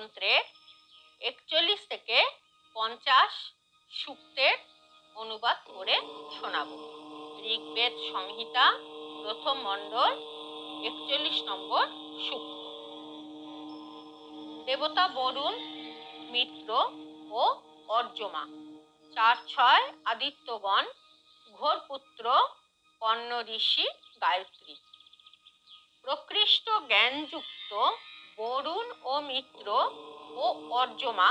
মন্ত্রের 41 থেকে 50 সূক্তের অনুবাদ করে শোনাব। ঋগ্বেদ সংহিতা প্রথম মণ্ডল 41 নম্বর সূক্ত। দেবতা বরুণ, মিত্র ও অর্যমা, 4-6 আদিত্যগণ, ঘোরপুত্র, কর্ণ ঋষি, গায়ত্রী। প্রকৃষ্ট জ্ঞানযুক্ত বরুণ ও মিত্র ও অর্যমা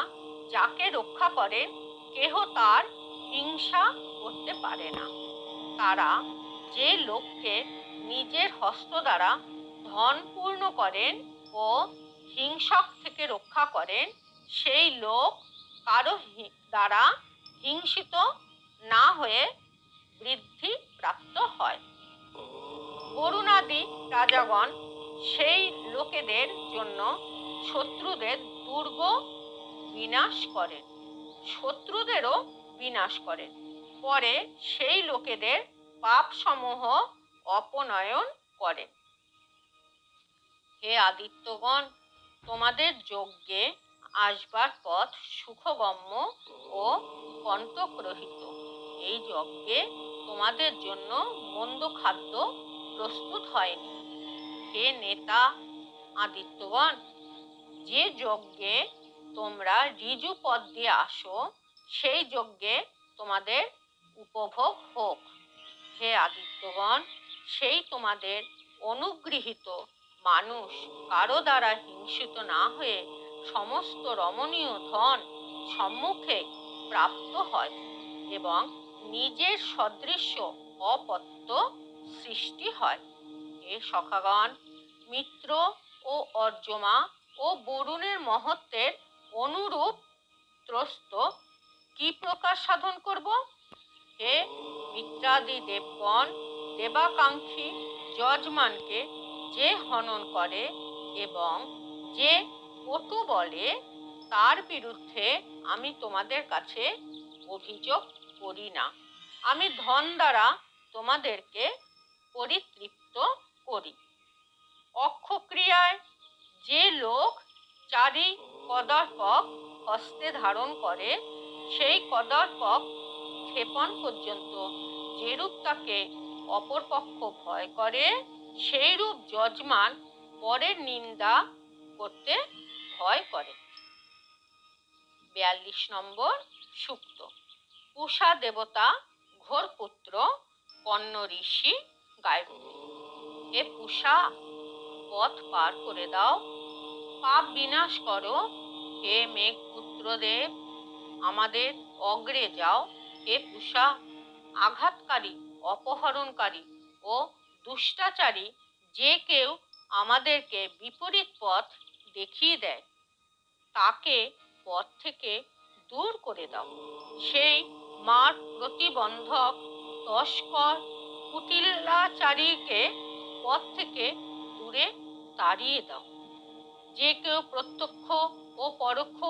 যাকে রক্ষা করেন, কেহ তার হিংসা করতে পারে না। তারা যে লোককে নিজের হস্ত দ্বারা ধন পূর্ণ করেন ও হিংসক থেকে রক্ষা করেন, সেই লোক কারো দ্বারা হিংসিত না হয়ে বৃদ্ধি প্রাপ্ত হয়। বরুণাদি রাজাগণ সেই লোকেদের জন্য শত্রুদের দুর্গ বিনাশ করেন, শত্রুদেরও বিনাশ করেন। পরে সেই লোকেদের পাপ সমূহ অপনয়ন করেন। হে আদিত্যগণ, তোমাদের যজ্ঞে আসবার পথ সুখগম্য ও কণ্টকরহিত। এই যজ্ঞে তোমাদের জন্য মন্দ খাদ্য প্রস্তুত হয়নি। হে নেতা আদিত্যগণ, যে যজ্ঞে তোমরা ঋজু পদ দিয়ে আসো, সেই যজ্ঞে তোমাদের উপভোগ হোক। হে আদিত্যগণ, সেই তোমাদের অনুগৃহীত মানুষ কারো দ্বারা হিংসিত না হয়ে সমস্ত রমণীয় ধন সম্মুখে প্রাপ্ত হয় এবং নিজের সদৃশ্য অপত্য সৃষ্টি হয়। হে সখাগণ, মিত্র ও অর্যমা ও বরুণের মহত্বের অনুরূপ ত্রস্ত কি প্রকার সাধন করব? হে মিত্রাদি দেবগণ, দেবাকাঙ্ক্ষী যজমানকে যে হনন করে এবং যে কটু বলে, তার বিরুদ্ধে আমি তোমাদের কাছে অভিযোগ করি না। আমি ধন দ্বারা তোমাদেরকে পরিতৃপ্ত করি। অক্ষক্রিয়ায় যে লোক 4 কদর্পক হস্তে ধারণ করে, সেই কদর্পক ক্ষেপণ পর্যন্ত যেরূপ তাকে অপরপক্ষ ভয় করে, সেইরূপ যজমান পরের নিন্দা করতে ভয় করে। 42 নম্বর সূক্ত। পূষা দেবতা, ঘোরপুত্র, কর্ণ ঋষি, গায়ত্রী। হে পূষা, পথ পার করে দাও, পাপ বিনাশ করো। হে মেঘপুত্রদেব, আমাদের অগ্রে যাও। হে পূষা, আঘাতকারী, অপহরণকারী ও দুষ্টাচারী যে কেউ আমাদেরকে বিপরীত পথ দেখিয়ে দেয়, তাকে পথ থেকে দূর করে দাও। সেই মার প্রতিবন্ধক তস্কর কুটিলাচারীকে পথ থেকে দূরে তাড়িয়ে দাও। যে কেউ প্রত্যক্ষ ও পরোক্ষ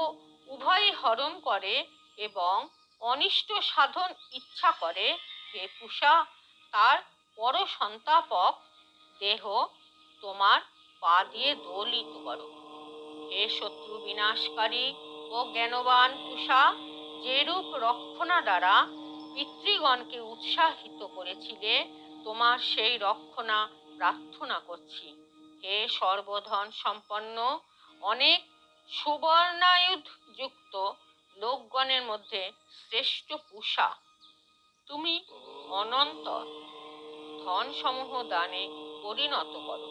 উভয়ই হরণ করে এবং অনিষ্ট সাধন ইচ্ছা করে, হে পূষা, তার পরসন্তাপক দেহ তোমার পা দিয়ে দোলিত করো। হে শত্রু বিনাশকারী ও জ্ঞানবান পূষা, যেরূপ রক্ষণা দ্বারা পিতৃগণকে উৎসাহিত করেছিলে, তোমার সেই রক্ষণা প্রার্থনা করছি। হে সর্বধন সম্পন্ন, অনেক সুবর্ণায়ুধ যুক্ত লোকগণের মধ্যে শ্রেষ্ঠ পূষা, তুমি অনন্তর ধন সমূহ দানে পরিণত করো।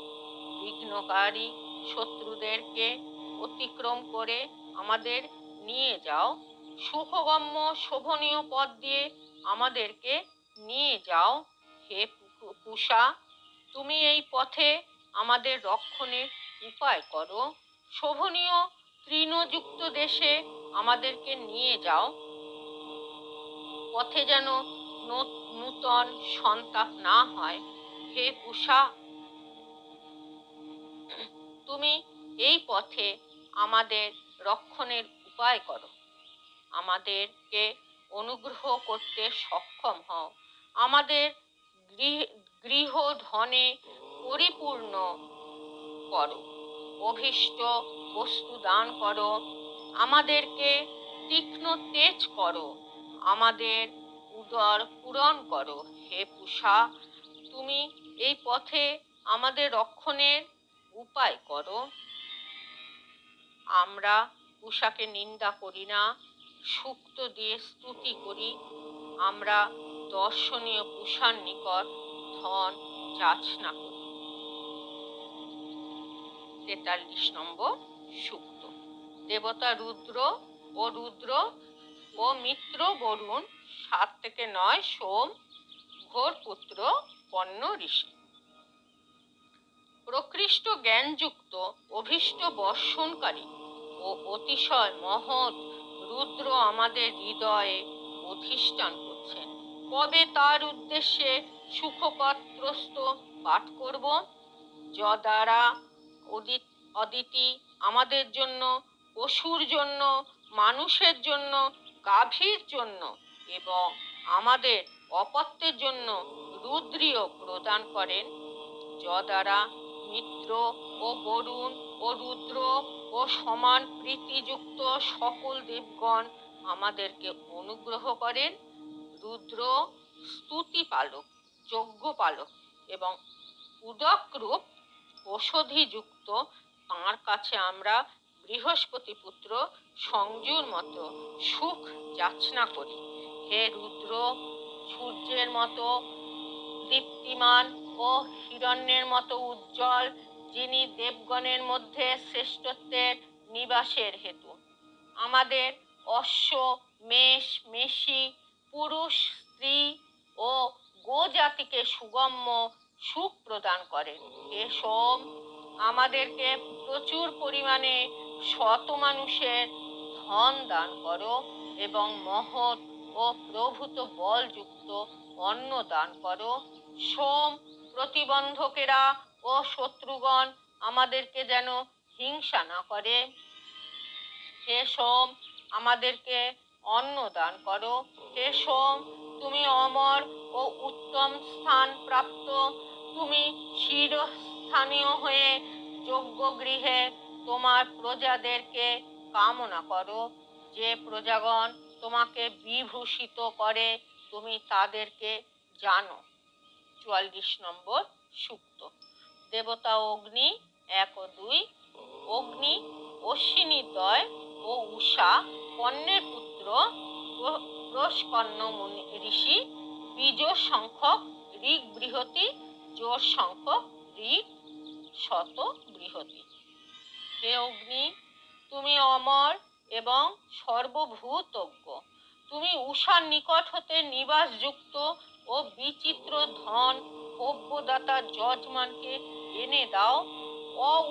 বিঘ্নকারী শত্রুদেরকে অতিক্রম করে আমাদের নিয়ে যাও। সুখগম্য শোভনীয় পথ দিয়ে আমাদেরকে নিয়ে যাও। হে পূষা, তুমি এই পথে আমাদের রক্ষণের উপায় করো। শোভনীয় তৃণযুক্ত দেশে আমাদেরকে নিয়ে যাও। পথে যেন নূতন সন্তাপ না হয়। হে পূষা, তুমি এই পথে আমাদের রক্ষণের উপায় করো। আমাদেরকে অনুগ্রহ করতে সক্ষম হও। আমাদের গৃহ ধনে পরিপূর্ণ করো। অভীষ্ট বস্তু দান করো, আমাদেরকে তীক্ষ্ণ তেজ করো, আমাদের উদর পূরণ করো। হে পূষা, তুমি এই পথে আমাদের রক্ষণের উপায় করো। আমরা পূষাকে নিন্দা করি না, সূক্ত দিয়ে স্তুতি করি। আমরা দর্শনীয় পূষার নিকট ধন যাচনা করি। 43 নম্বর সূক্ত। দেবতা রুদ্র ও মিত্র বরুণ, 7 থেকে 9 সোম, ঘোর পুত্র পন্ন ঋষি। প্রকৃষ্ট জ্ঞানযুক্ত অভীষ্ট বর্ষণকারী ও অতিশয় মহৎ রুদ্র আমাদের হৃদয়ে অধিষ্ঠান করছেন। কবে তার উদ্দেশ্যে সুখপত্রস্ত পাঠ করব? যদ্বারা অদিতি আমাদের জন্য, পশুর জন্য, মানুষের জন্য, গাভীর জন্য এবং আমাদের অপত্যের জন্য রুদ্রীয় প্রদান করেন। যদ্বারা মিত্র ও বরুণ ও রুদ্র ও সমান প্রীতিযুক্ত সকল দেবগণ আমাদেরকে অনুগ্রহ করেন। রুদ্র স্তুতি পালক, যজ্ঞ পালক এবং উদকরূপ ঔষধিযুক্ত। তাঁর কাছে আমরা বৃহস্পতি পুত্র সংযুর মতো সুখ যাচনা করি। হে রুদ্র, সূর্যের মতো দীপ্তিমান ও হিরণ্যের মতো উজ্জ্বল, যিনি দেবগণের মধ্যে শ্রেষ্ঠত্বের নিবাসের হেতু, আমাদের অশ্ব, মেষ, মেষী, পুরুষ, স্ত্রী ও গোজাতিকে সুগম্য সুখ প্রদান করেন। হে সোম, আমাদেরকে প্রচুর পরিমাণে শত মানুষের ধন দান করো এবং মহৎ ও প্রভূত বলযুক্ত অন্ন দান করো। সোম, প্রতিবন্ধকেরা ও শত্রুগণ আমাদেরকে যেন হিংসা না করে। হে সোম, আমাদেরকে অন্ন দান করো। হে সোম, তুমি অমর ও উত্তম স্থান প্রাপ্ত, তুমি শিরস্থানীয় হয়ে যজ্ঞগৃহে তোমার প্রজাদেরকে কামনা করো। যে প্রজাগণ তোমাকে বিভূষিত করে তুমি তাদেরকে জানো। 44 নম্বর সূক্ত। দেবতা অগ্নি 1 ও 2। অগ্নি অশ্বিনীদ্বয় ও উষা পণ্যের পুত্র প্রস্কন্ন ঋষি, বীজোর সংখ্যক ঋগ বৃহতি, জোর সংখ্যক ঋগ শত বৃহতি। হে অগ্নি, তুমি অমর এবং সর্বভূতজ্ঞ। তুমি উষার নিকট হতে নিবাসযুক্ত ও বিচিত্র ধন ভোগ্যদাতা যজমানকে এনে দাও।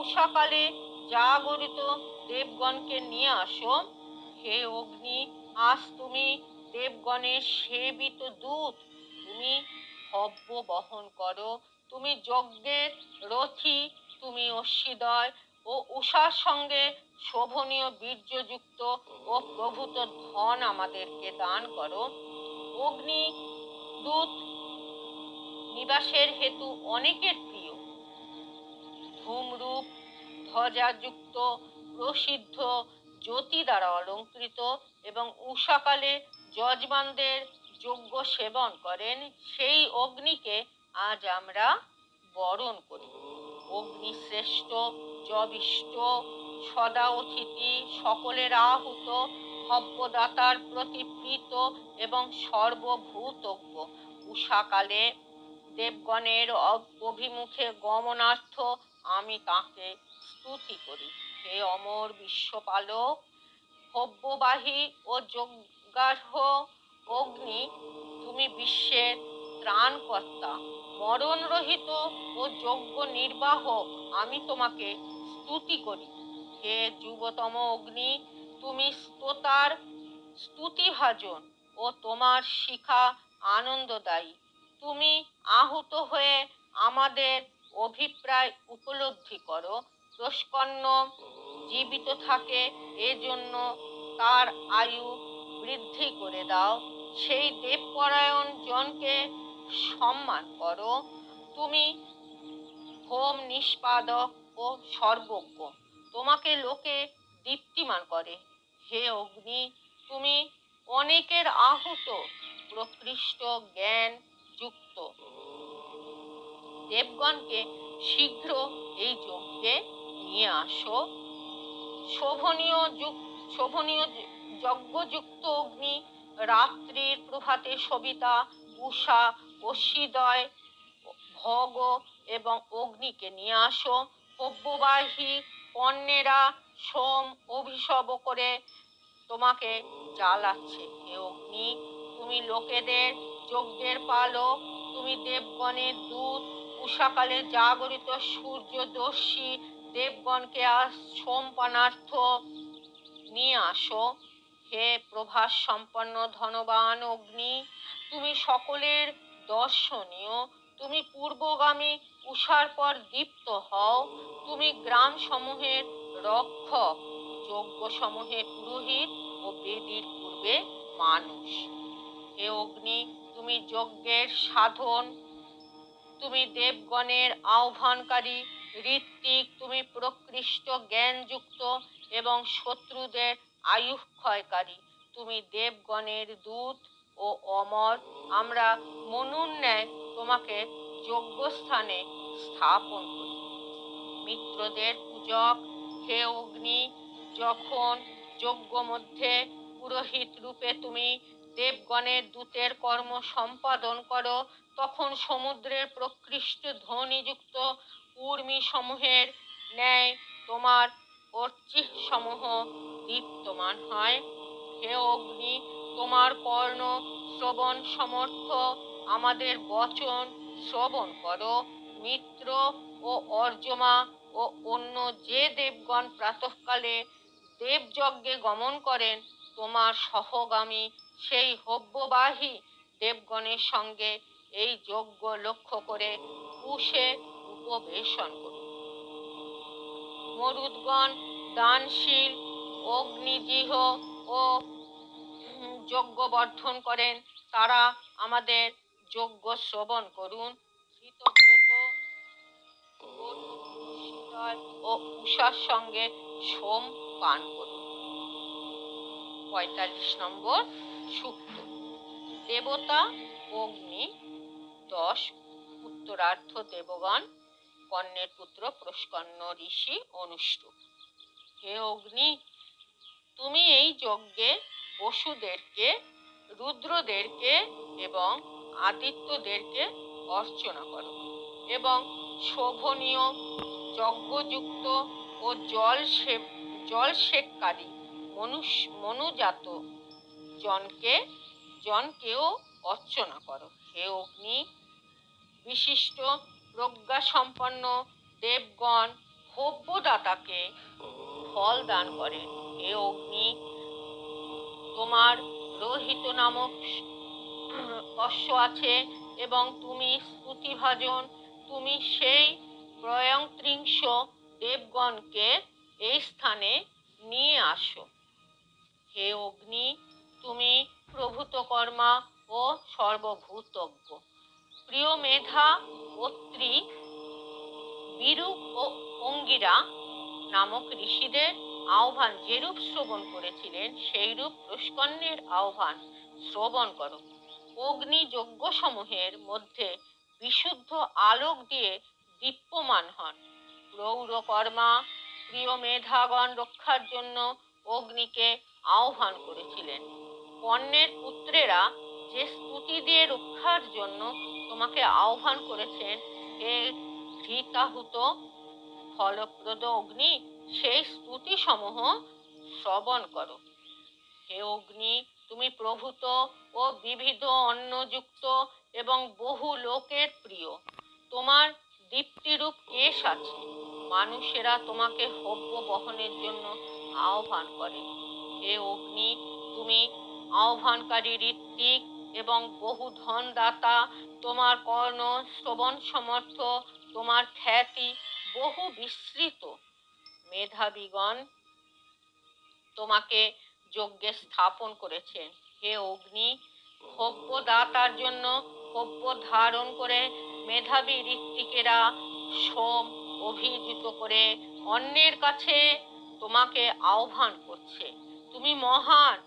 উষাকালে জাগরিত দেবগণকে নিয়ে আসো। হে অগ্নি, আজ তুমি দেবগণের সেবিত দূত, তুমি হব্য বহন করো, তুমি যজ্ঞের রথী, তুমি অশ্বিদয় ও উষার সঙ্গে শোভনীয় বীর্যযুক্ত ও প্রভূত ধন আমাদেরকে দান করো। অগ্নি দূত নিবাসের হেতু অনেকের প্রিয়। ধূমরূপ ধ্বজাযুক্ত, প্রসিদ্ধ, জ্যোতি দ্বারা অলঙ্কৃত এবং উষাকালে যজমানদের যজ্ঞ সেবন করেন, সেই অগ্নিকে আজ আমরা বরণ করি। অগ্নি শ্রেষ্ঠ, যবিষ্ট, সদা অতিথি, সকলের আহুত, হব্যদাতার প্রতি প্রীত এবং সর্বভূতজ্ঞ। উষাকালে দেবগণের অভিমুখে গমনার্থ আমি তাঁকে স্তুতি করি। হে অমর বিশ্বপালক, হব্যবাহী ও যজ্ঞার্হ অগ্নি, তুমি বিশ্বের ত্রাণকর্তা, মরণরহিত ও যজ্ঞ নির্বাহক, আমি তোমাকে স্তুতি করি। হে যুবতম অগ্নি, তুমি স্তোতার স্তুতিভাজন ও তোমার শিখা আনন্দদায়ী। তুমি আহুত হয়ে আমাদের অভিপ্রায় উপলব্ধি করো। প্রস্কন্ন জীবিত থাকে, এজন্য তার আয়ু বৃদ্ধি করে দাও। সেই দেবপরায়ণ জনকে সম্মান করো। তুমি হোম নিষ্পাদক ও সর্বজ্ঞ, তোমাকে লোকে দীপ্তিমান করে। হে অগ্নি, তুমি অনেকের আহুত প্রকৃষ্ট জ্ঞান যুক্ত দেবগণকে শীঘ্র এই যজ্ঞে নিয়ে আসো। শোভনীয় যজ্ঞযুক্ত অগ্নি রাত্রির প্রভাতে সবিতা, উষা, অশ্বীদয়, ভগ এবং অগ্নিকে নিয়ে আসো। হব্যবাহী কন্যেরা সোম অভিশব করে তোমাকে জ্বালাচ্ছে। হে অগ্নি, তুমি লোকেদের যজ্ঞের পালক, তুমি দেবগণের দূত। উষাকালে জাগরিত সূর্যদর্শী দেবগণকে সোমপানার্থ নিয়ে আসো। হে প্রভাস সম্পন্ন ধনবান অগ্নি, তুমি সকলের দর্শনীয়, তুমি পূর্বগামী উষার পর দীপ্ত হও। তুমি গ্রাম সমূহের রক্ষক, যজ্ঞ সমূহের পুরোহিত ও বেদীর পূর্বে মানুষ। হে অগ্নি, তুমি যজ্ঞের সাধন, তুমি দেবগণের আহ্বানকারী ঋত্বিক, তুমি প্রকৃষ্ট জ্ঞানযুক্ত এবং শত্রুদের আয়ুক্ষয়কারী। তুমি দেবগণের দূত ও অমর। আমরা মনুর ন্যায় তোমাকে যজ্ঞস্থানে স্থাপন করি। মিত্রদের পূজক, হে অগ্নি, যখন যজ্ঞ মধ্যে পুরোহিত রূপে তুমি দেবগণের দূতের কর্ম সম্পাদন করো, তখন সমুদ্রের প্রকৃষ্ট ধ্বনিযুক্ত ঊর্মি সমূহের ন্যায় তোমার অর্চিহ সমূহ দীপ্তমান হয়। হে অগ্নি, তোমার কর্ণ শ্রবণ সমর্থ, আমাদের বচন শ্রবণ করো। মিত্র ও অর্জমা ও অন্য যে দেবগণ প্রাতঃকালে দেবযজ্ঞে গমন করেন, তোমার সহগামী সেই হব্যবাহী দেবগণের সঙ্গে এই যজ্ঞ লক্ষ্য করে কুশে উপবেশন করুন। মরুদ্গণ দানশীল, অগ্নিজিহ ও যজ্ঞ বর্ধন করেন, তারা আমাদের যজ্ঞ শ্রবণ করুন। ধৃতব্রত ও উষার সঙ্গে সোম পান করুন। ৪৫ নম্বর সূক্ত। দেবতা অগ্নি ১০ উত্তরার্ধ দেবগণ কর্ণের পুত্র প্রস্কন্ন ঋষি অনুষ্টুপ। হে অগ্নি, তুমি এই যজ্ঞে বসুদেরকে, রুদ্রদেরকে এবং আদিত্যদেরকে অর্চনা করো এবং শোভনীয় যজ্ঞযুক্ত ও জলসেককারী মনুজাত জনকেও অর্চনা করো। হে অগ্নি, বিশিষ্ট প্রজ্ঞা সম্পন্ন দেবগণ হব্যদাতাকে ফল দান করেন। হে অগ্নি, তোমার রোহিত নামক অশ্ব আছে এবং তুমি স্তুতিভাজন, তুমি সেই প্রয়ংত্রিংশ দেবগণকে এই স্থানে নিয়ে আসো। হে অগ্নি, তুমি প্রভূতকর্মা ও সর্বভূতজ্ঞ। প্রিয় মেধা, অত্রি, বিরূপ ও অঙ্গিরা নামক ঋষিদের আহ্বান যেরূপ শ্রবণ করেছিলেন, সেইরূপ প্রস্কন্নের আহ্বান শ্রবণ করো। অগ্নি যজ্ঞ সমূহের মধ্যে বিশুদ্ধ আলোক দিয়ে দীপ্যমান হন। প্রৌরকর্মা প্রিয় মেধাগণ রক্ষার জন্য অগ্নিকে আহ্বান করেছিলেন। কর্ণের পুত্রেরা যে স্তুতি দিয়ে রক্ষার জন্য তোমাকে আহ্বান করেছেন, হে ধৃতাহুত ফলপ্রদ অগ্নি, সেই স্তুতি সমূহ শ্রবণ করো। হে অগ্নি, তুমি প্রভূত ও বিবিধ অন্নযুক্ত এবং বহু লোকের প্রিয়। তোমার দীপ্তিরূপ কেশ আছে, মানুষেরা তোমাকে হব্য বহনের জন্য আহ্বান করে। হে অগ্নি, তুমি আহ্বানকারী ঋত্বিক এবং বহু ধনদাতা, তোমার কর্ণ শ্রবণ সমর্থ, তোমার খ্যাতি বহু বিস্তৃত। মেধাবীগণ তোমাকে যজ্ঞে স্থাপন করেছেন। হে অগ্নি, হব্যদাতার জন্য হব্য ধারণ করে মেধাবী ঋত্বিকেরা সোম অভিজিত করে অন্যের কাছে তোমাকে আহ্বান করছে। তুমি মহান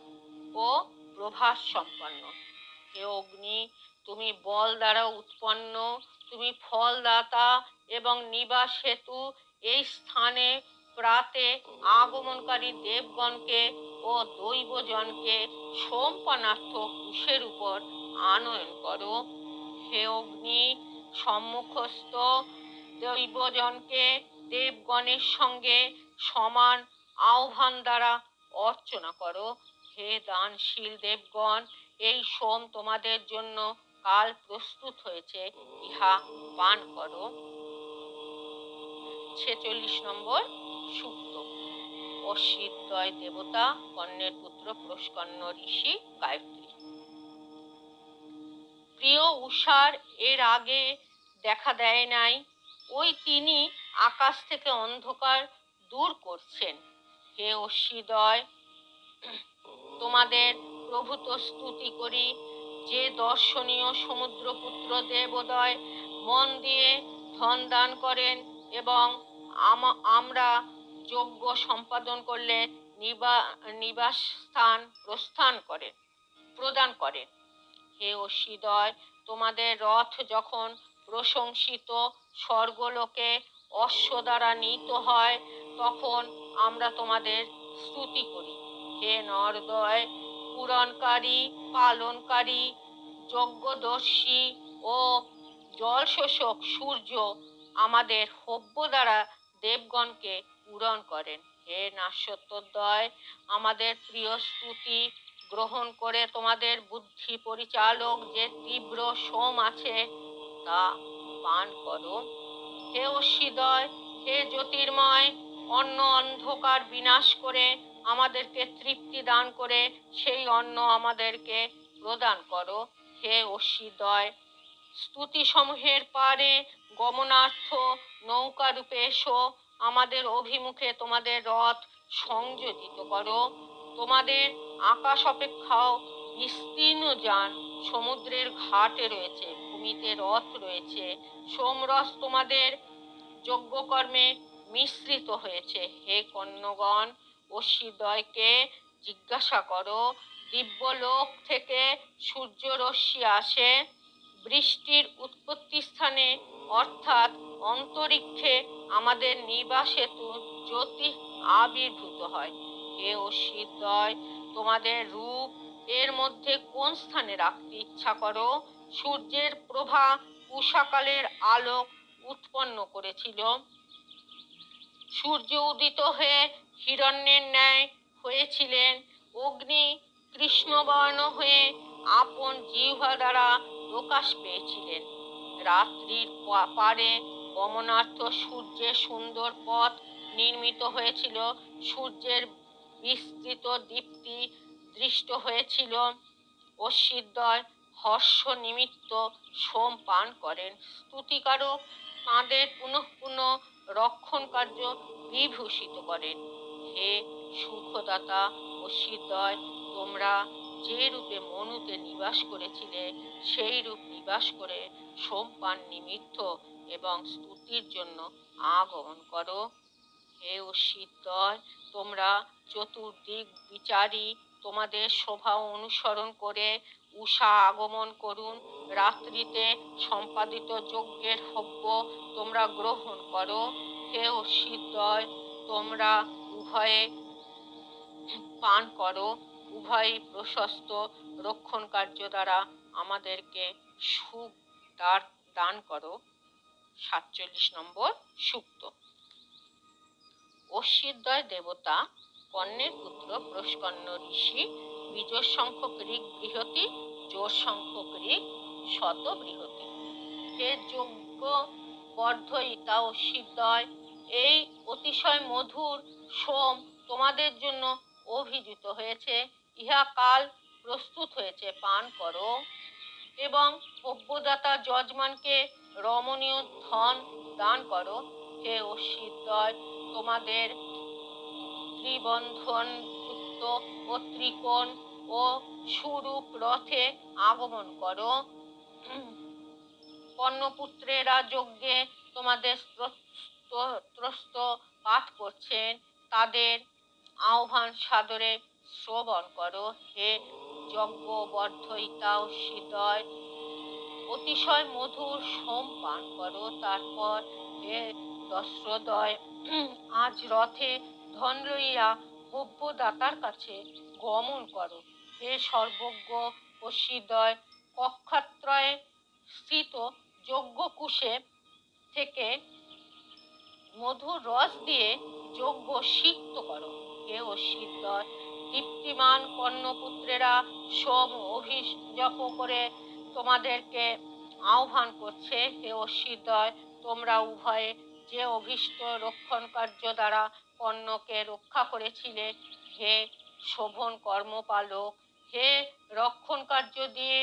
ও প্রভাস সম্পন্ন। হে অগ্নি, তুমি বল দ্বারা উৎপন্ন, তুমি ফলদাতা এবং নিবাস হেতু এই স্থানে প্রাতে আগমনকারী দেবগণকে ও দৈবজনকে সোমপানার্থ কুশের উপর আনয়ন করো। হে অগ্নি, সম্মুখস্থ দৈবজনকে দেবগণের সঙ্গে সমান আহ্বান দ্বারা অর্চনা করো। হে দানশীল দেবগণ, এই সোম তোমাদের জন্য কাল প্রস্তুত হয়েছে, ইহা পান করো। 46 নম্বর সূক্ত। অশ্বীদ্বয় দেবতা, কর্ণের পুত্র প্রস্কন্ন ঋষি, গায়ত্রী। প্রিয় উষার এর আগে দেখা দেয় নাই, ওই তিনি আকাশ থেকে অন্ধকার দূর করছেন। হে অশ্বীদ্বয়, তোমাদের প্রভূত স্তুতি করি, যে দর্শনীয় সমুদ্রপুত্র দেবোদয় মন দিয়ে ধন দান করেন এবং আমরা যজ্ঞ সম্পাদন করলে নিবাস স্থান প্রদান করেন। হে অশ্বীদ্বয়, তোমাদের রথ যখন প্রশংসিত স্বর্গলোকে অশ্ব দ্বারা নীত হয়, তখন আমরা তোমাদের স্তুতি করি। হে নরদয়, পূরণকারী, পালনকারী, যজ্ঞদর্শী ও জলশোষক সূর্য আমাদের হব্য দ্বারা দেবগণকে পূরণ করেন। হে নাশ্বতোদ্বয়, আমাদের প্রিয় স্তুতি গ্রহণ করে তোমাদের বুদ্ধি পরিচালক যে তীব্র সোম আছে তা পান করো। হে অশ্বীদ্বয়, হে জ্যোতির্ময়, অন্ন অন্ধকার বিনাশ করে আমাদেরকে তৃপ্তি দান করে সেই অন্ন আমাদেরকে প্রদান করো। হে অশ্বীদ্বয়, স্তুতি সমূহের পারে গমনার্থ নৌকা রূপে এসো, আমাদের অভিমুখে তোমাদের রথ সংযোজিত করো। তোমাদের আকাশ অপেক্ষাও বিস্তীর্ণ যান সমুদ্রের ঘাটে রয়েছে, ভূমিতে রথ রয়েছে। সোমরস তোমাদের যজ্ঞকর্মে মিশ্রিত হয়েছে। হে কন্যগণ, অশ্বীদ্বয়কে জিজ্ঞাসা করো, দিব্যলোক থেকে সূর্যরশ্মি আসে, বৃষ্টির উৎপত্তি স্থানে অর্থাৎ অন্তরিক্ষে আমাদের নিবাস হেতু জ্যোতি আবির্ভূত হয়। হে অশ্বীদ্বয়, তোমাদের রূপ এর মধ্যে কোন স্থানে রাখতে ইচ্ছা করো? সূর্যের প্রভা উষাকালের আলোক উৎপন্ন করেছিল। সূর্য উদিত হয়ে হিরণ্যের ন্যায় হয়েছিলেন। অগ্নি কৃষ্ণবর্ণ হয়ে আপন জিহ্বা দ্বারা প্রকাশ পেয়েছিলেন। রাত্রির পারে গমনার্থ সূর্যের সুন্দর পথ নির্মিত হয়েছিল। সূর্যের বিস্তৃত দীপ্তি দৃষ্ট হয়েছিল। অশ্বীদ্বয় হর্ষ নিমিত্ত সোম পান করেন। স্তুতিকারক তাঁদের পুনঃ পুনঃ রক্ষণ কার্য বিভূষিত করেন। হে সুখদাতা অশ্বীদ্বয়, তোমরা যে রূপে মনুতে নিবাস করেছিলে, সেই রূপ নিবাস করে সোমপান নিমিত্ত এবং স্তুতির জন্য আগমন করো। হে অশ্বীদ্বয়, তোমরা চতুর্দিক বিচারী, তোমাদের শোভা অনুসরণ করে উষা আগমন করুন। রাত্রিতে সম্পাদিত যজ্ঞের হব্য তোমরা গ্রহণ করো। হে অশ্বীদ্বয়, তোমরা উভয়ে পান করো। উভয়ই প্রশস্ত রক্ষণ কার্য দ্বারা আমাদেরকে সুখ দান করো। 47 নম্বর সূক্ত। অশ্বীদ্বয় দেবতা, কর্ণের পুত্র প্রস্কন্ন ঋষি, বীজর সংখ্যক ঋক বৃহতি, জোর সংখ্যক ঋক শত বৃহতি। হে যজ্ঞ বর্ধয়িতা অশ্বীদ্বয়, এই অতিশয় মধুর সোম তোমাদের জন্য অভিযুত হয়েছে, ইহা কাল প্রস্তুত হয়েছে, পান করো। এবং হব্যদাতা যজমানকে রমণীয় ধন দান করো। হে অশ্বীদ্বয়, তোমাদের ত্রিবন্ধন যুক্ত ও ত্রিকোণ ও সুরূপ রথে আগমন করো। কর্ণপুত্রেরা যজ্ঞে তোমাদের ত্রস্ত পাঠ করছেন তাদের আহ্বান সাদরে শ্রবণ করো। হে যজ্ঞ বর্ধয়িতা অশ্বীদয়, অতিশয় মধুর সোম পান করো। তারপর হে দস্রোদয়, আজ রথে ধন লইয়া ভব্যদাতার কাছে গমন করো। হে সর্বজ্ঞ অশ্বীদয়, কক্ষাত্রয়ে স্থিত যজ্ঞকুশে থেকে মধুর রস দিয়ে যজ্ঞ সিক্ত করো। হে অশ্বীদয়, দীপ্তিমান কর্ণপুত্রেরা সোম অভিজপ করে তোমাদেরকে আহ্বান করছে। হে অশ্বীদয়, তোমরা উভয়ে যে অভীষ্ট রক্ষণ কার্য দ্বারা কর্ণকে রক্ষা করেছিলে, হে শোভন কর্মপালক, হে রক্ষণ কার্য দিয়ে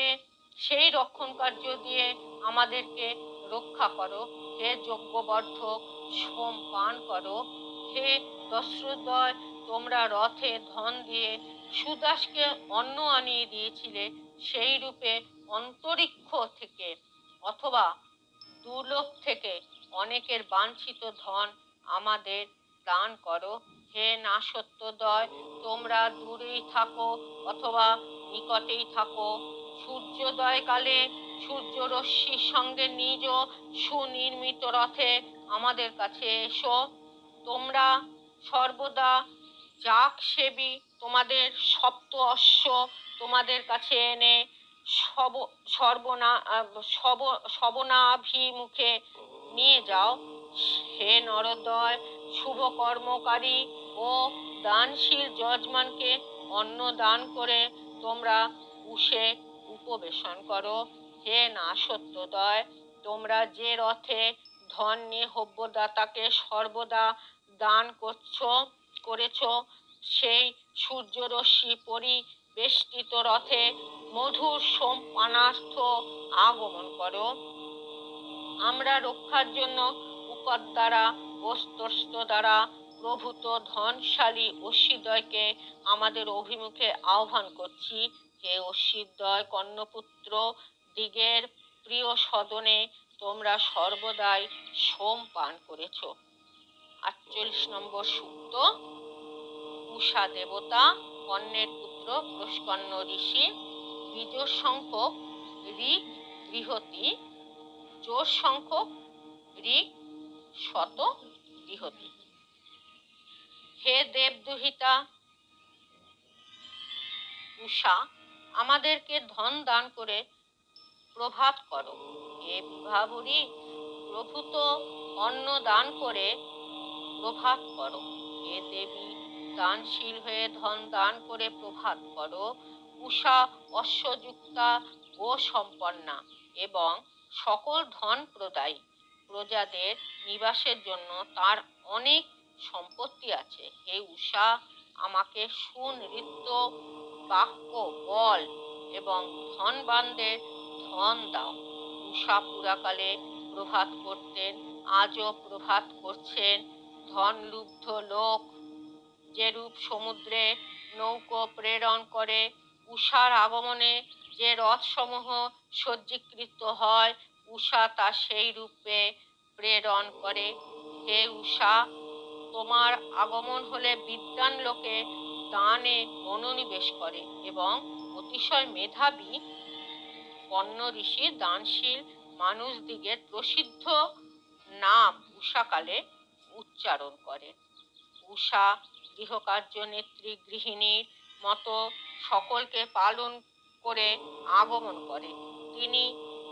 সেই রক্ষণ কার্য দিয়ে আমাদেরকে রক্ষা করো। হে যজ্ঞবর্ধক, সোম পান করো। হে দস্রোদয়, তোমরা রথে ধন দিয়ে সুদাসকে অন্ন আনিয়ে দিয়েছিলে, সেই রূপে অন্তরিক্ষ থেকে অথবা দুর্লোক থেকে অনেকের বাঞ্ছিত ধন আমাদের দান করো। হে নাসত্যদয়, তোমরা দূরেই থাকো অথবা নিকটেই থাকো, সূর্যোদয় কালে সূর্যরশ্মির সঙ্গে নিজ সুনির্মিত রথে আমাদের কাছে এসো। তোমরা সর্বদা যাক সেবী তোমাদের সপ্ত অশ্ব তোমাদের কাছে এনে শবনাভিমুখে নিয়ে যাও। হে নরোদয়, শুভ কর্মকারী ও দানশীল যজমানকে অন্ন দান করে তোমরা উষে উপবেশন করো। হে নাসত্যদয়, তোমরা যে রথে ধন নিয়ে হব্যদাতাকে সর্বদা দান করেছ, সেই সূর্যরশ্মি পরিবেষ্টিত রথে মধুর সোম পানার্থ আগমন করো। আমরা রক্ষার জন্য উকত দ্বারা অস্ত্রস্ত্র দ্বারা প্রভূত ধনশালী অশ্বীদয়কে আমাদের অভিমুখে আহ্বান করছি। হে অশ্বীদয়, কর্ণপুত্র দিগের প্রিয় সদনে তোমরা সর্বদাই সোম পান করেছ। 48 নম্বর সূক্ত। উষা দেবতা, কর্ণের পুত্র প্রস্কন্ন ঋষি, বীজোর সংখ্যক ঋক বৃহতি, জোর সংখ্যক ঋক শত বৃহতি। হে দেবদুহিতা উষা, আমাদেরকে ধন দান করে প্রভাত করো। হে বিভাবরী, প্রভূত অন্ন দান করে প্রভাত করো। হে দেবী, দানশীল হয়ে ধন দান করে প্রভাত করো। উষা অশ্বযুক্তা ও সম্পন্না এবং সকল ধন প্রদায়ী, প্রজাদের নিবাসের জন্য তার অনেক সম্পত্তি আছে। হে উষা, আমাকে সুনৃত্য বাক্য বল এবং ধনবানদের ধন দাও। উষা পুরাকালে প্রভাত করতেন, আজও প্রভাত করছেন। ধনলুব্ধ লোক যেরূপ সমুদ্রে নৌকো প্রেরণ করে, উষার আগমনে যে রথসমূহ সজ্জীকৃত হয়, উষা তা সেই রূপে প্রেরণ করে। হে উষা, তোমার আগমন হলে বিদ্বান লোকে দানে মনোনিবেশ করে এবং অতিশয় মেধাবী কর্ণ ঋষি দানশীল মানুষদিগের প্রসিদ্ধ নাম উষাকালে উচ্চারণ করে। উষা গৃহকার্য নেত্রী গৃহিণীর মতো সকলকে পালন করে আগমন করে। তিনি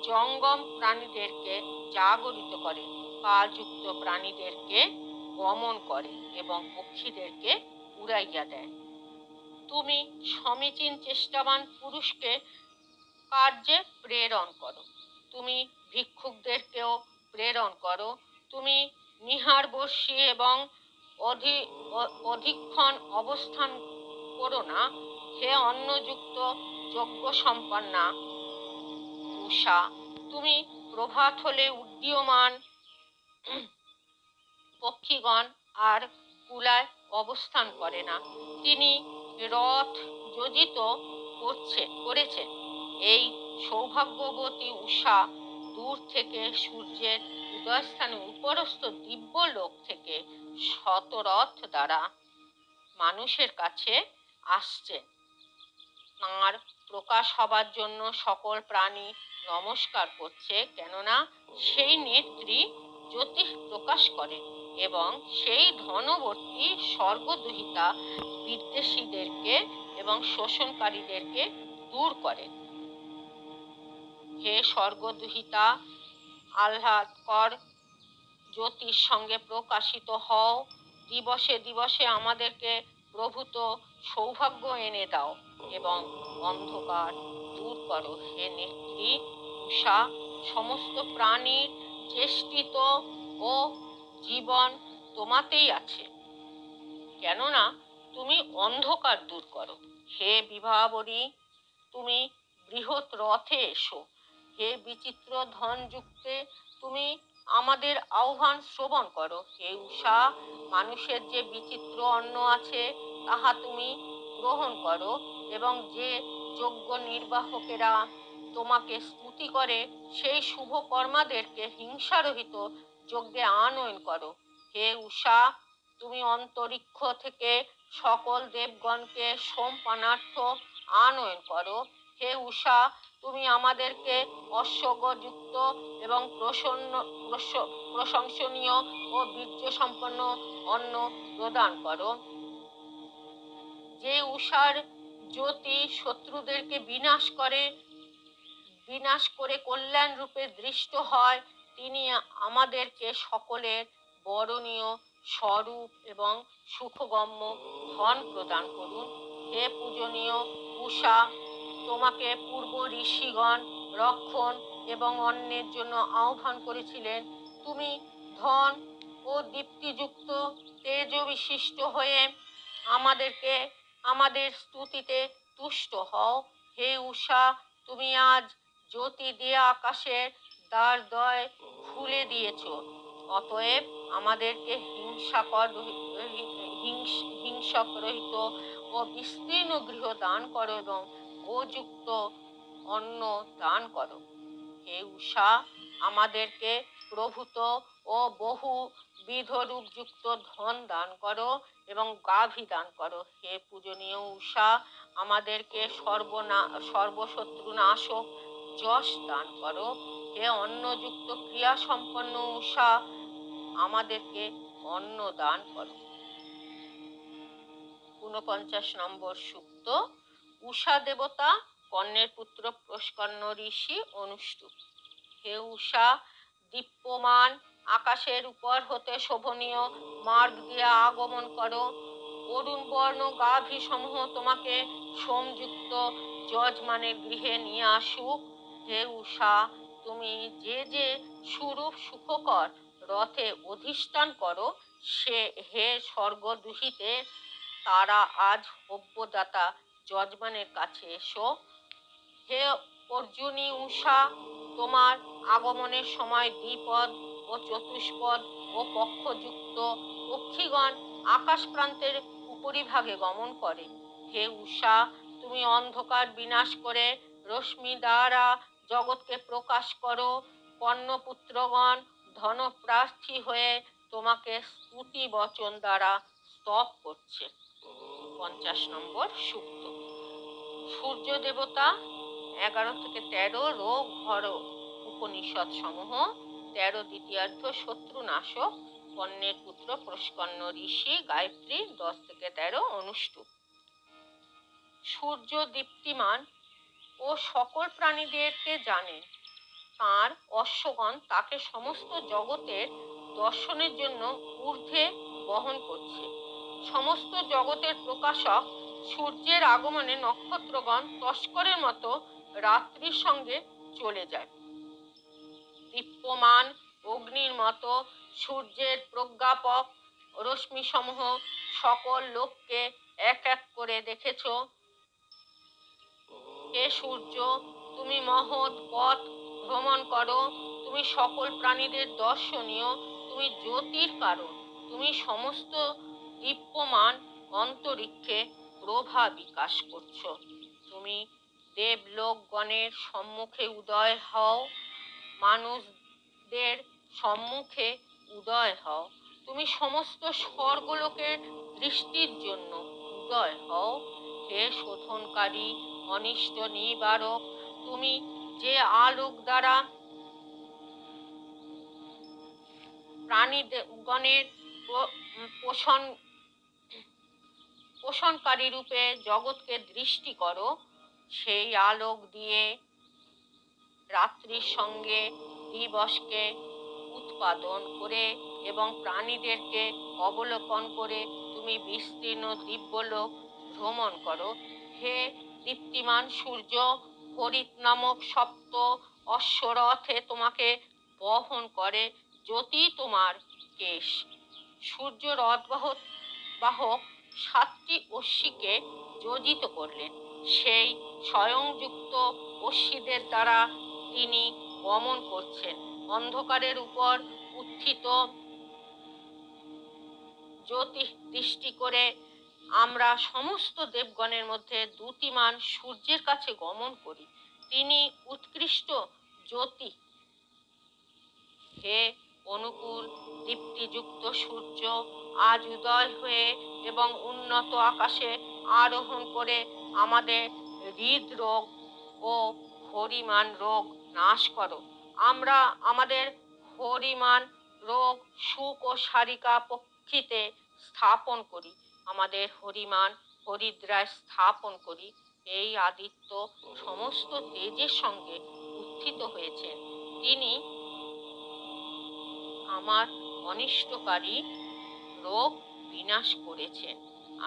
জঙ্গম প্রাণীদেরকে জাগরিত করে, পাযুক্ত প্রাণীদেরকে গমন করে এবং পক্ষীদেরকে উড়াইয়া দেয়। তুমি সমীচীন চেষ্টাবান পুরুষকে কার্যে প্রেরণ করো। তুমি ভিক্ষুকদেরকেও প্রেরণ করো। তুমি নিহারবর্ষী এবং অধিক্ষণ অবস্থান করো না। হে অন্নযুক্ত যজ্ঞ সম্পন্না উষা, তুমি প্রভাত হলে উড্ডীয়মান পক্ষীগণ আর কুলায় অবস্থান করে না। তিনি রথ যোজিত করেছেন। এই সৌভাগ্যবতী উষা দূর থেকে সূর্যের উদয়স্থানে উপরস্থ দিব্য লোক থেকে শতরথ দ্বারা মানুষের কাছে আসছেন। তাঁর প্রকাশ হবার জন্য সকল প্রাণী নমস্কার করছে, কেননা সেই নেত্রী জ্যোতিষ প্রকাশ করেন এবং সেই ধনবর্তী স্বর্গদুহিতা বিদ্বেষীদেরকে এবং শোষণকারীদেরকে দূর করেন। হে স্বর্গদুহিতা, আহ্লাদকর জ্যোতির সঙ্গে প্রকাশিত হও, দিবসে দিবসে আমাদেরকে প্রভূত সৌভাগ্য এনে দাও এবং অন্ধকার দূর করো। হে নেত্রী উষা, সমস্ত প্রাণীর চেষ্টিত ও জীবন তোমাতেই আছে, কেননা তুমি অন্ধকার দূর করো। হে বিভাবরী, তুমি বৃহৎ রথে এসো। হে বিচিত্র ধনযুক্তে, তুমি আমাদের আহ্বান শ্রবণ করো। হে উষা, মানুষের যে বিচিত্র অন্ন আছে তাহা তুমি গ্রহণ করো এবং যে যোগ্য নির্বাহকেরা তোমাকে স্তুতি করে সেই শুভ কর্মাদেরকে হিংসারহিত যজ্ঞে আনয়ন করো। হে উষা, তুমি অন্তরিক্ষ থেকে সকল দেবগণকে সোমপানার্থ আনয়ন করো। হে উষা, তুমি আমাদেরকে ঐশ্বর্যযুক্ত এবং প্রশংসনীয় ও বীর্য সম্পন্ন অন্ন প্রদান করো। যে উষার জ্যোতি শত্রুদেরকে বিনাশ করে কল্যাণ রূপে দৃষ্ট হয়, তিনি আমাদেরকে সকলের বরণীয় স্বরূপ এবং সুখগম্য ধন প্রদান করুন। হে পূজনীয় উষা, তোমাকে পূর্ব ঋষিগণ রক্ষণ এবং অন্নের জন্য আহ্বান করেছিলেন। তুমি ধন ও দীপ্তিযুক্ত তেজ বিশিষ্ট হয়ে আমাদের স্তুতিতে তুষ্ট হও। হে উষা, তুমি আজ জ্যোতি দিয়ে আকাশের দ্বারদ্বয় খুলে দিয়েছ, অতএব আমাদেরকে হিংসক রহিত ও বিস্তীর্ণ গৃহ দান করো এবং গোযুক্ত অন্ন দান করো। হে উষা, আমাদেরকে প্রভূত ও বহু বিধরূপযুক্ত ধন দান করো এবং গাভী দান করো। হে পূজনীয় উষা, আমাদেরকে সর্বশত্রু নাশক যশ দান করো। হে অন্নযুক্ত ক্রিয়া সম্পন্ন উষা, আমাদেরকে অন্ন দান করো। ৪৯ নম্বর সূক্ত। উষা দেবতা কর্ণের পুত্র প্রস্কন্ন ঋষি অনুষ্টুপ। হে উষা, দীপ্যমান আকাশের উপর হতে শোভনীয় মার্গ দিয়ে আগমন করো। অরুণ বর্ণ গাভী সমূহ তোমাকে সোমযুক্ত যজমানের গৃহে নিয়ে আসুক। হে উষা, তুমি যে সুরূপ সুখকর রথে অধিষ্ঠান করো, হে স্বর্গদুহিতে, তারা আজ হব্যদাতা যজমানের কাছে এসো। হে অর্জুনী উষা, তোমার আগমনের সময় দ্বিপদ ও চতুষ্পদ ও পক্ষযুক্ত পক্ষীগণ আকাশ প্রান্তের উপরিভাগে গমন করে। হে উষা, তুমি অন্ধকার বিনাশ করে রশ্মি দ্বারা জগৎকে প্রকাশ করো। কর্ণপুত্রগণ ধনপ্রার্থী হয়ে তোমাকে স্তুতি বচন দ্বারা স্তব করছে। ৫০ নম্বর সূক্ত। সূর্য দেবতা ১১ থেকে ১৩ রোগ হর উপনিষদ সমূহ। ১৩ দ্বিতীয়ার্ধ শত্রু নাশক কর্ণের পুত্র প্রস্কন্ন ঋষি গায়ত্রী। ১০ থেকে ১৩ অনুষ্টুপ। সূর্য দীপ্তিমান ও সকল প্রাণীদেরকে জানেন। তাঁর অশ্বগণ তাকে সমস্ত জগতের দর্শনের জন্য ঊর্ধ্বে বহন করছে। সমস্ত জগতের প্রকাশক সূর্যের আগমনে নক্ষত্রগণ তস্করের মতো রাত্রির সঙ্গে চলে যায়। দীপ্যমান অগ্নির মতো সূর্যের প্রজ্ঞাপক রশ্মিসমূহ সকল লোককে এক এক করে দেখেছ। হে সূর্য, তুমি মহৎ পথ ভ্রমণ করো, তুমি সকল প্রাণীদের দর্শনীয়, তুমি জ্যোতির কারণ, তুমি সমস্ত দীপ্যমান অন্তরিক্ষে প্রভা বিকাশ করছ। তুমি দেবলোকগণের সম্মুখে উদয় হও, মানুষদের সম্মুখে উদয় হও। তুমি সমস্ত স্বর্গলোকের দৃষ্টির জন্য উদয় হও। হে শোধনকারী, অনিষ্ট নিবারক, তুমি যে আলোক দ্বারা প্রাণীগণের পোষণ পোষণকারী রূপে জগৎকে দৃষ্টি করো, সেই আলোক দিয়ে রাত্রির সঙ্গে দিবসকে উৎপাদন করে এবং প্রাণীদেরকে অবলোকন করে তুমি বিস্তীর্ণ দিব্যলোক ভ্রমণ করো। হে দীপ্তিমান সূর্য, হরিত নামক সপ্ত অশ্বরথে তোমাকে বহন করে জ্যোতি তোমার কেশ। সূর্য বাহক 7টি অশ্বিকে যোজিত করলেন। সেই স্বয়ংযুক্ত অশ্বিদের দ্বারা তিনি গমন করছেন। অন্ধকারের উপর উত্থিত জ্যোতি দৃষ্টি করে আমরা সমস্ত দেবগণের মধ্যে দ্যুতিমান সূর্যের কাছে গমন করি। তিনি উৎকৃষ্ট জ্যোতি। হে অনুকূল দীপ্তিযুক্ত সূর্য, আজ উদয় হয়ে এবং উন্নত আকাশে আরোহণ করে আমাদের হৃদরোগ ও হরিমান রোগ নাশ করো। আমরা আমাদের হরিমান রোগ সুখ ও সারিকা পক্ষিতে স্থাপন করি। আমাদের হরিমান হরিদ্রায় স্থাপন করি। এই আদিত্য সমস্ত তেজের সঙ্গে উত্থিত হয়েছেন। তিনি আমার অনিষ্টকারী রোগ বিনাশ করেছেন।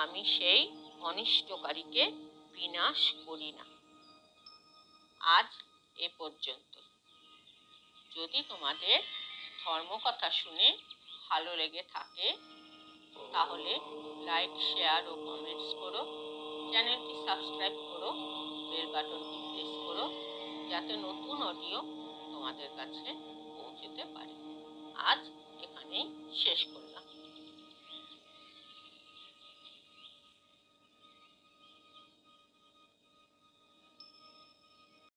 আমি সেই অনিষ্টকারীকে বিনাশ করি না। আজ এ পর্যন্ত। যদি তোমাদের ধর্মকথা শুনে ভালো লেগে থাকে তাহলে লাইক, শেয়ার ও কমেন্টস করো। চ্যানেলটি সাবস্ক্রাইব করো, বেল বাটনটি প্রেস করো, যাতে নতুন অডিও তোমাদের কাছে পৌঁছতে পারে। আজ এখানেই শেষ করলাম।